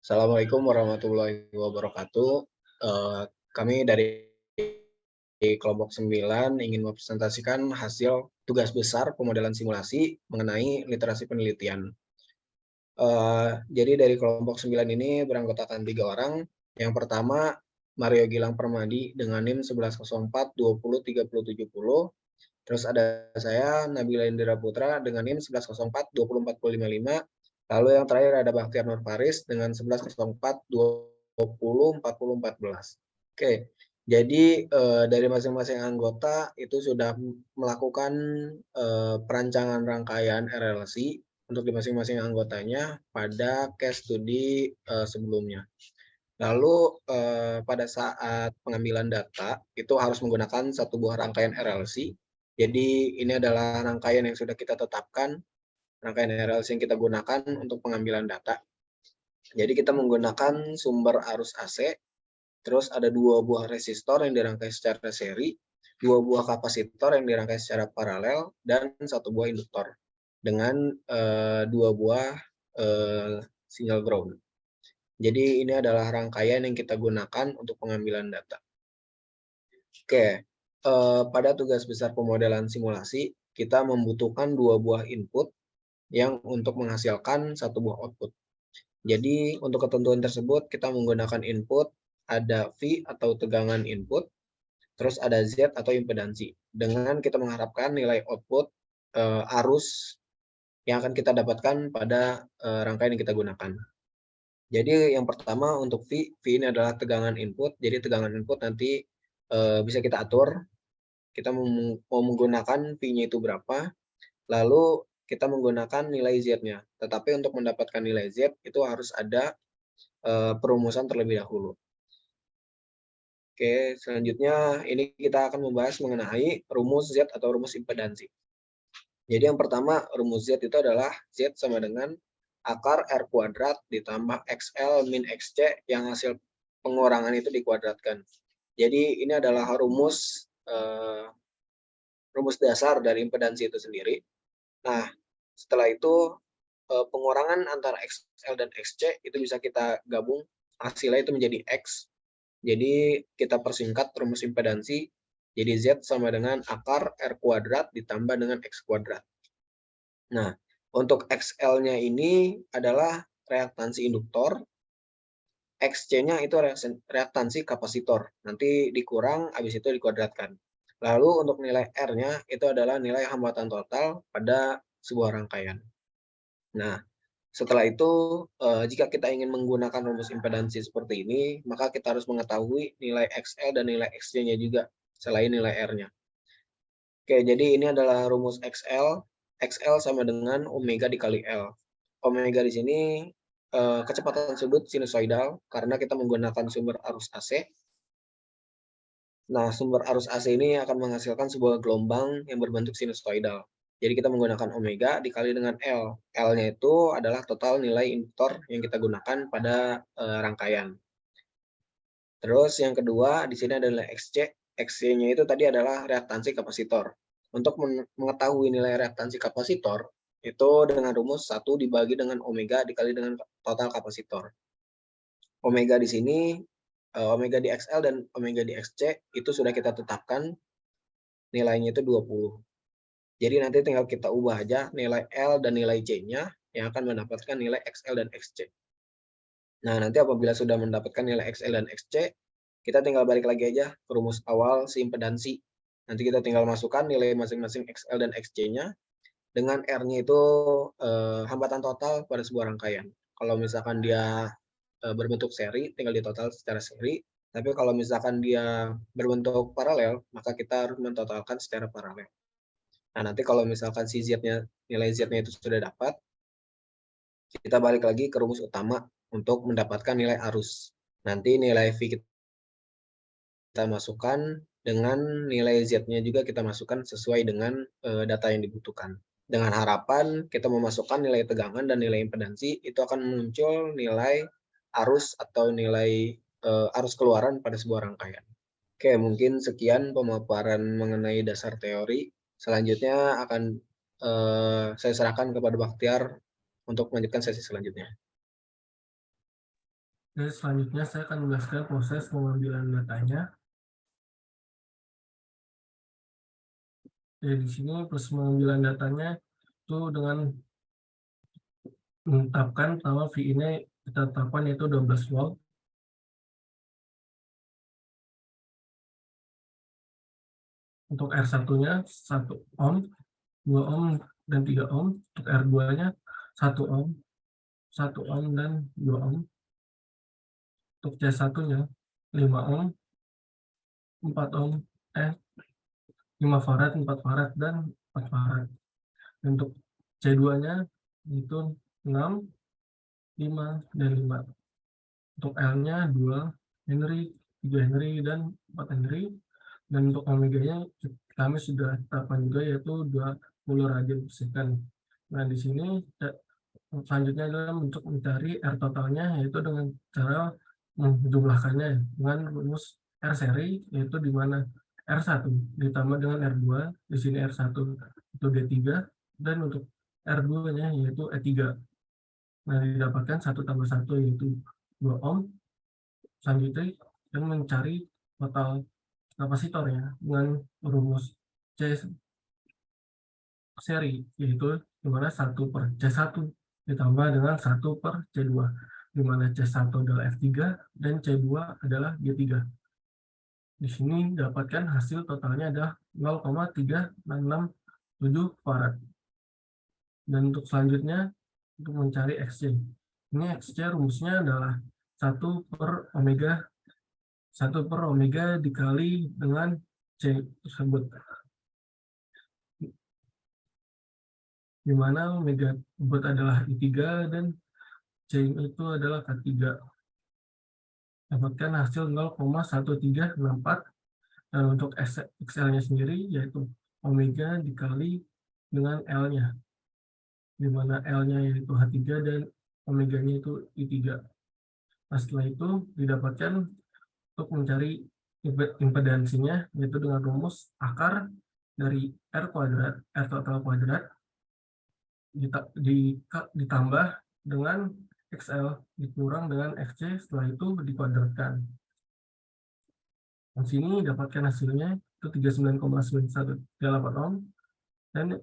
Assalamualaikum warahmatullahi wabarakatuh. Kami dari kelompok 9 ingin mempresentasikan hasil tugas besar pemodelan simulasi mengenai literasi penelitian. Jadi dari kelompok 9 ini beranggotakan 3 orang. Yang pertama, Mario Gilang Permadi dengan NIM 1104 20 30 70. Terus ada saya, Nabila Indira Putra dengan NIM 1104 20 40 55. Lalu yang terakhir ada Bakhtiar Nur Faris dengan 1104 20 40 14. Oke, jadi dari masing-masing anggota itu sudah melakukan perancangan rangkaian RLC untuk di masing-masing anggotanya pada case study sebelumnya. Lalu pada saat pengambilan data itu harus menggunakan satu buah rangkaian RLC. Jadi ini adalah rangkaian yang sudah kita tetapkan, rangkaian RLC yang kita gunakan untuk pengambilan data. Jadi kita menggunakan sumber arus AC, terus ada 2 buah resistor yang dirangkai secara seri, 2 buah kapasitor yang dirangkai secara paralel, dan 1 buah induktor dengan 2 buah sinyal ground. Jadi ini adalah rangkaian yang kita gunakan untuk pengambilan data. Oke, pada tugas besar pemodelan simulasi, kita membutuhkan 2 buah input yang untuk menghasilkan 1 buah output. Jadi untuk ketentuan tersebut kita menggunakan input, ada V atau tegangan input, terus ada Z atau impedansi. Dengan kita mengharapkan nilai output arus yang akan kita dapatkan pada rangkaian yang kita gunakan. Jadi yang pertama untuk V ini adalah tegangan input. Jadi tegangan input nanti bisa kita atur. Kita mau menggunakan V-nya itu berapa, lalu kita menggunakan nilai Z-nya. Tetapi untuk mendapatkan nilai Z itu harus ada perumusan terlebih dahulu. Oke, selanjutnya ini kita akan membahas mengenai rumus Z atau rumus impedansi. Jadi yang pertama rumus Z itu adalah Z sama dengan akar R kuadrat ditambah XL min XC yang hasil pengurangan itu dikuadratkan. Jadi ini adalah rumus dasar dari impedansi itu sendiri. Nah, setelah itu pengurangan antara XL dan XC itu bisa kita gabung, hasilnya itu menjadi X. Jadi kita persingkat rumus impedansi, jadi Z sama dengan akar R kuadrat ditambah dengan X kuadrat. Nah, untuk XL-nya ini adalah reaktansi induktor, XC-nya itu reaktansi kapasitor. Nanti dikurang, habis itu dikuadratkan. Lalu untuk nilai R-nya itu adalah nilai hambatan total pada sebuah rangkaian. Nah, setelah itu, jika kita ingin menggunakan rumus impedansi seperti ini, maka kita harus mengetahui nilai XL dan nilai XC-nya juga, selain nilai R-nya. Oke, jadi ini adalah rumus XL. XL sama dengan omega dikali L. Omega di sini kecepatan sudut sinusoidal karena kita menggunakan sumber arus AC. Nah, sumber arus AC ini akan menghasilkan sebuah gelombang yang berbentuk sinusoidal. Jadi kita menggunakan omega dikali dengan L. L-nya itu adalah total nilai induktor yang kita gunakan pada rangkaian. Terus yang kedua di sini adalah XC. XC-nya itu tadi adalah reaktansi kapasitor. Untuk mengetahui nilai reaktansi kapasitor, itu dengan rumus 1 dibagi dengan omega dikali dengan total kapasitor. Omega di sini, omega di XL dan omega di XC itu sudah kita tetapkan nilainya itu 20. Jadi nanti tinggal kita ubah aja nilai L dan nilai C-nya yang akan mendapatkan nilai XL dan XC. Nah, nanti apabila sudah mendapatkan nilai XL dan XC, kita tinggal balik lagi aja ke rumus awal si impedansi. Nanti kita tinggal masukkan nilai masing-masing XL dan XC-nya dengan R-nya itu hambatan total pada sebuah rangkaian. Kalau misalkan dia berbentuk seri, tinggal ditotal secara seri. Tapi kalau misalkan dia berbentuk paralel, maka kita harus mentotalkan secara paralel. Nah, nanti kalau misalkan si Z-nya, nilai Z-nya itu sudah dapat, kita balik lagi ke rumus utama untuk mendapatkan nilai arus. Nanti nilai V kita masukkan dengan nilai Z-nya juga kita masukkan sesuai dengan data yang dibutuhkan. Dengan harapan kita memasukkan nilai tegangan dan nilai impedansi, itu akan muncul nilai arus atau nilai arus keluaran pada sebuah rangkaian. Oke, mungkin sekian pemaparan mengenai dasar teori. Selanjutnya akan saya serahkan kepada Bakhtiar untuk melanjutkan sesi selanjutnya. Jadi selanjutnya saya akan menjelaskan proses pengambilan datanya. Jadi di sini proses pengambilan datanya itu dengan menetapkan bahwa V ini kita tetapkan yaitu 12 volt. Untuk R1-nya 1 ohm, 2 ohm, dan 3 ohm. Untuk R2-nya 1 ohm, 1 ohm, dan 2 ohm. Untuk C1-nya 5 ohm, 4 ohm, 5 farad, 4 farad, dan 4 farad. Untuk C2-nya itu 6, 5, dan 5. Untuk L-nya 2 Henry, 3 Henry, dan 4 Henry. Dan untuk omeganya kami sudah tetapkan juga yaitu 20 radian per second. Nah, di sini selanjutnya adalah untuk mencari R totalnya yaitu dengan cara menjumlahkannya dengan rumus R seri, yaitu di mana R1 ditambah dengan R2, di sini R1 itu D3, dan untuk R2-nya yaitu E3. Nah, didapatkan 1 tambah 1 yaitu 2 ohm. Selanjutnya dan mencari total kapasitornya dengan rumus C seri, yaitu dimana 1 per C1 ditambah dengan 1 per C2, dimana C1 adalah F3 dan C2 adalah G3. Di sini dapatkan hasil totalnya adalah 0,3667 farad. Dan untuk selanjutnya, untuk mencari XC. Ini XC rumusnya adalah 1 per omega 1 per omega dikali dengan C tersebut, di mana omega tersebut adalah I3 dan C itu adalah K3. Dapatkan hasil 0,1364, dan untuk XL-nya sendiri yaitu omega dikali dengan L-nya, di mana L-nya yaitu H3 dan omeganya itu I3. Nah, setelah itu didapatkan untuk mencari impedansinya yaitu dengan rumus akar dari R kuadrat, R total kuadrat, ditambah dengan XL dikurang dengan XC, setelah itu dikuadratkan. Di sini dapatkan hasilnya itu 39,9138 ohm, dan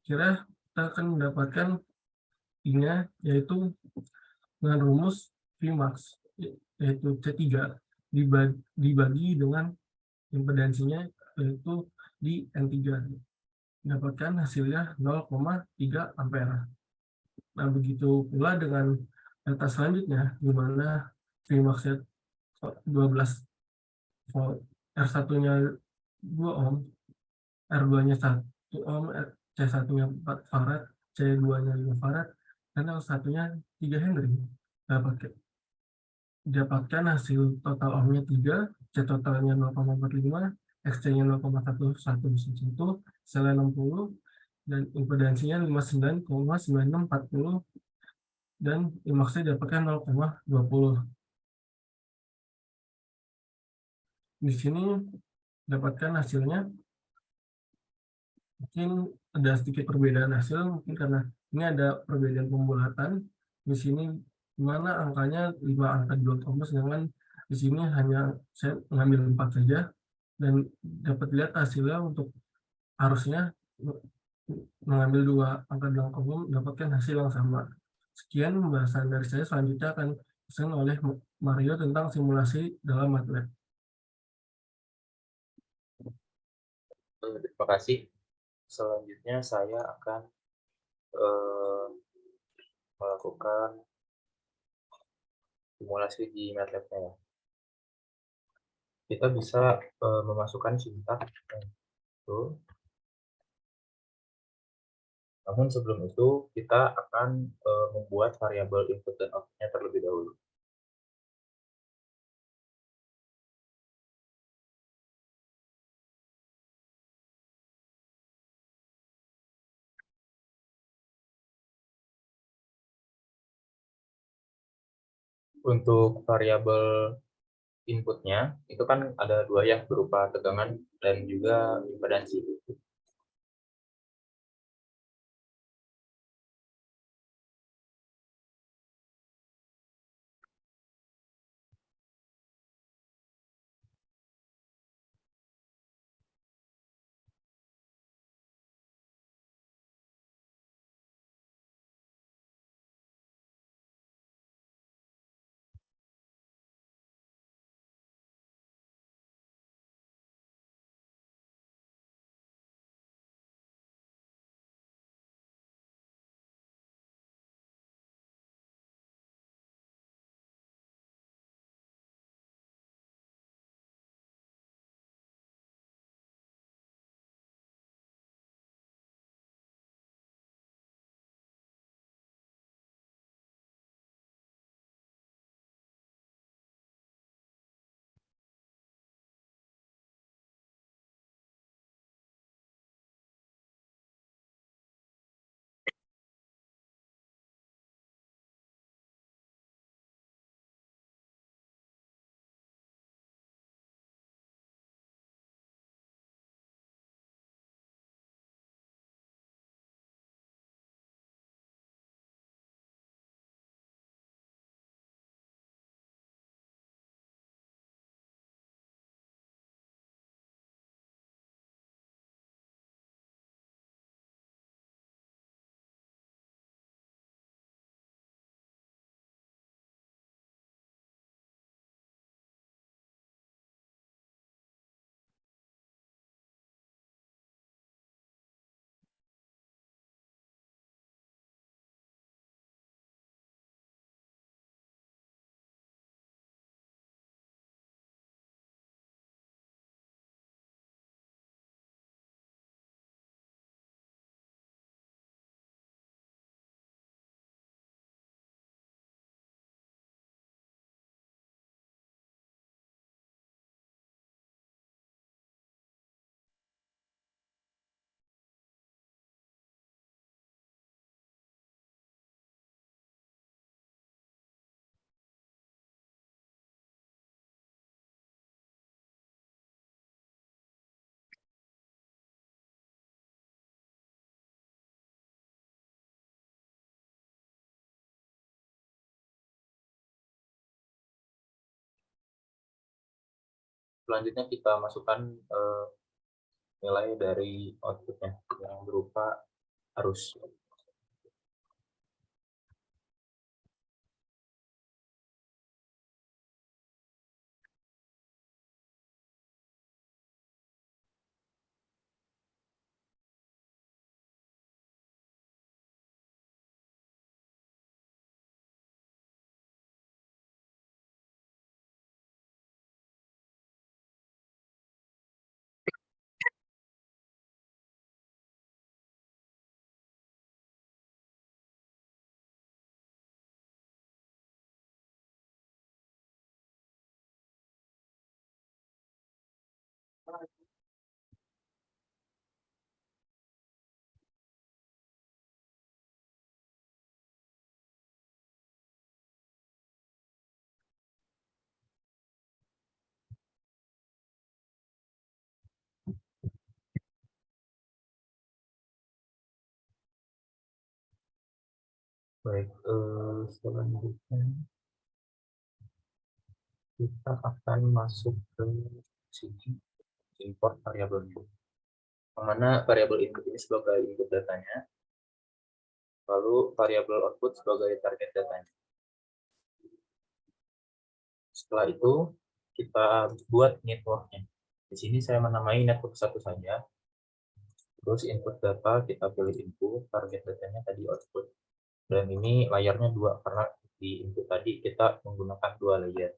kira kita akan mendapatkan I-nya yaitu dengan rumus Vmax yaitu C3 dibagi dengan impedansinya yaitu di N3, dapatkan hasilnya 0,3 ampere. Nah, begitu pula dengan data selanjutnya di mana Vmax-nya 12 volt, R1-nya 2 ohm, R2-nya 1 ohm, C1-nya 4 farad, C2-nya 5 farad, dan L1-nya 3 Henry. Dapatkan hasil total ohmnya 3, C totalnya 0,45, XC-nya 0,1111, sel 60, dan impedansinya 59,9640, dan Imax-nya dapatkan 0,20. Di sini dapatkan hasilnya mungkin ada sedikit perbedaan hasil, mungkin karena ini ada perbedaan pembulatan di sini, di mana angkanya 5 angka di Ohm, sedangkan di sini hanya saya mengambil 4 saja, dan dapat lihat hasilnya untuk harusnya mengambil 2 angka di Ohm mendapatkan hasil yang sama. Sekian pembahasan dari saya, selanjutnya akan disampaikan oleh Mario tentang simulasi dalam MATLAB. Terima kasih. Selanjutnya saya akan melakukan simulasi di MATLAB-nya ya. Kita bisa memasukkan sintak itu. Namun sebelum itu kita akan membuat variabel input dan output-nya terlebih dahulu. Untuk variabel inputnya itu kan ada dua ya, berupa tegangan dan juga impedansi. Selanjutnya kita masukkan nilai dari outputnya yang berupa arus. Baik, selanjutnya kita akan masuk ke sini import variabelnya. Yang mana variabel input ini sebagai input datanya, lalu variabel output sebagai target datanya. Setelah itu kita buat networknya. Di sini saya menamai network satu saja. Terus input data kita pilih input, target datanya tadi output. Dan ini layarnya 2 karena di input tadi kita menggunakan 2 layer.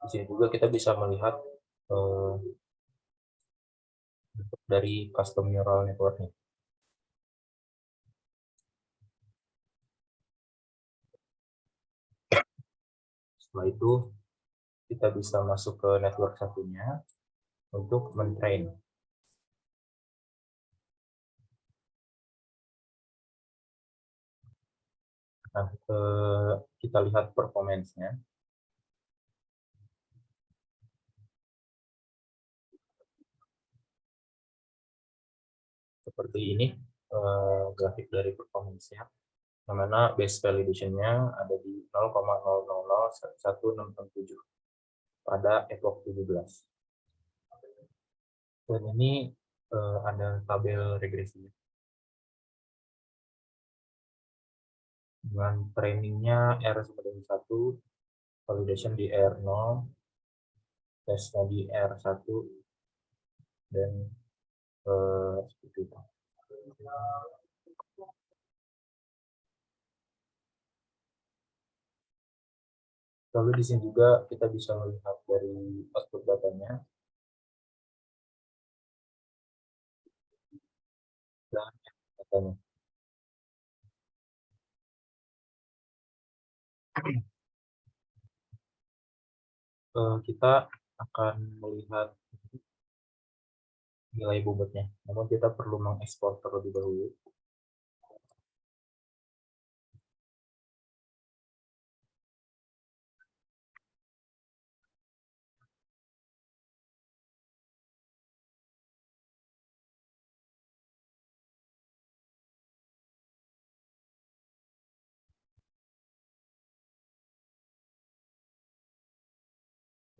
Di sini juga kita bisa melihat dari custom neural network-nya. Setelah itu kita bisa masuk ke network satunya untuk mentrain. Nah, kita lihat performance-nya. Seperti ini grafik dari performance-nya, yang mana base validation-nya ada di 0,000167 pada epoch 17. Dan ini ada tabel regresinya. Dengan trainingnya R sebanyak 1, validation di R0, tesnya di R1, dan seperti itu. Lalu di sini juga kita bisa melihat dari output datanya dan datanya. Kita akan melihat nilai bobotnya, namun kita perlu mengekspor terlebih dahulu.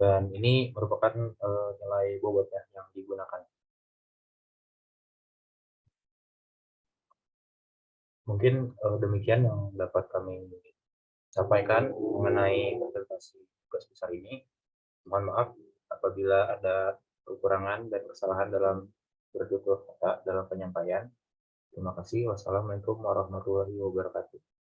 Dan ini merupakan nilai bobotnya yang digunakan. Mungkin demikian yang dapat kami sampaikan mengenai presentasi tugas besar ini. Mohon maaf apabila ada kekurangan dan kesalahan dalam bertutur kata dalam penyampaian. Terima kasih. Wassalamualaikum warahmatullahi wabarakatuh.